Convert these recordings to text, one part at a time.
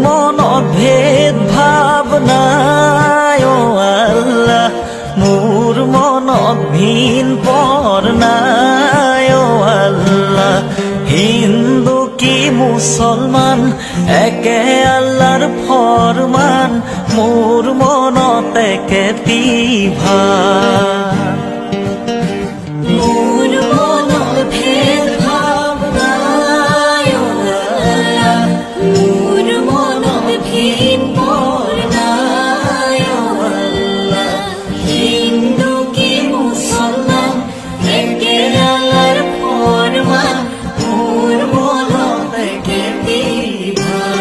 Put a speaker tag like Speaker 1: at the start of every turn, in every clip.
Speaker 1: মনত ভেদ ভাৱ নাই অ আল্লাহ, মোৰ মনত ভিন পৰ নাই অ আল্লাহ। হিন্দু কি মুছলমান একে আল্লাহৰ ফৰমান, মোৰ মনত একেটি ভাৱ।
Speaker 2: মোৰ মনত ভেদ ভাৱ নাই অ আল্লাহ, মোৰ মনত ভিন পৰ নাই অ আল্লাহ। হিন্দু কি মুছলমান একে আল্লাহৰ ফৰমান, মোৰ মনত একেটি ভাৱ।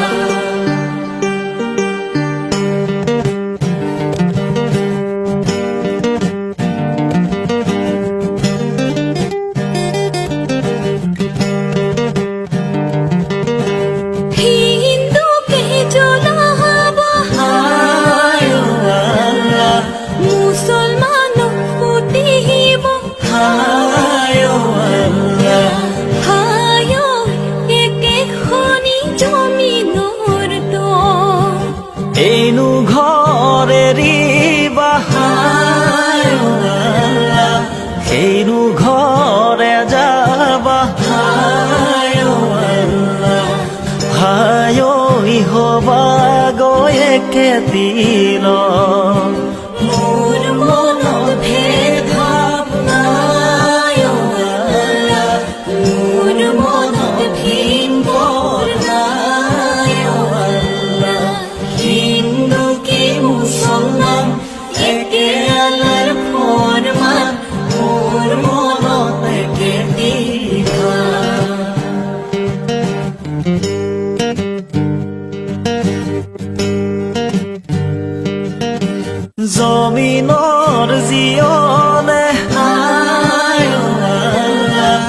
Speaker 2: হিন্দুকে জ্বলাব
Speaker 1: হায় অ আল্লাহ,
Speaker 2: মুছলমানক পুতিব
Speaker 1: হায় অ আল্লাহ,
Speaker 2: হায় একেখনি জমিনৰ দম।
Speaker 1: এইনো ঘৰ এৰিবা হায় অ আল্লাহ, সেইনো ঘৰে যাবা হায় অ আল্লাহ। হায় হবা গৈ একেটিল,
Speaker 2: মোৰ মনত ভেদ ভাৱ নাই অ আল্লাহ, মোৰ মনত ভিন পৰ নাই অ আল্লাহ। হিন্দু কি মুছলমান একে আল্লাহৰ ফৰমান, মোৰ মনত একেটি ভাৱ।
Speaker 1: জমিনৰ জীয়নে হায় অ আল্লাহ,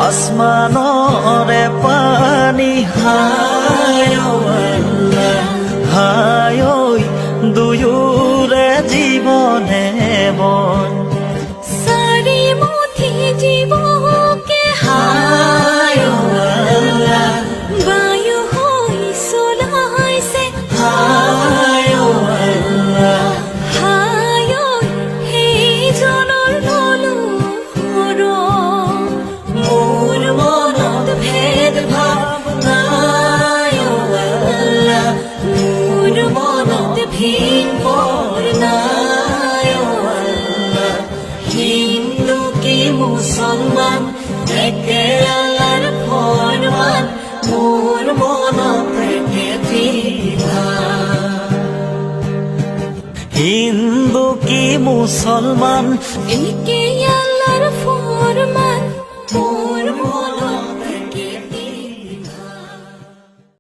Speaker 1: আসমানৰে পানী হায় অ আল্লাহ। হায় দুয়োৰে জীৱনে মন,
Speaker 2: চাৰিমুঠি জীৱকে
Speaker 1: হায় অ আল্লাহ,
Speaker 2: বায়ু হৈ চলাইছে
Speaker 1: হায় অ আল্লাহ,
Speaker 2: হায় সেইজনৰ নলোহৰ। মোৰ মনত ভেদ ভাৱ নাই অ আল্লাহ, মোৰ মনত ভিন পৰ নাই অ আল্লাহ। হিন্দু কি মুছলমান একে আল্লাহৰ ফৰমান, মোৰ মনত একেটি ভাৱ।
Speaker 1: হিন্দু কি মুছলমান
Speaker 2: একে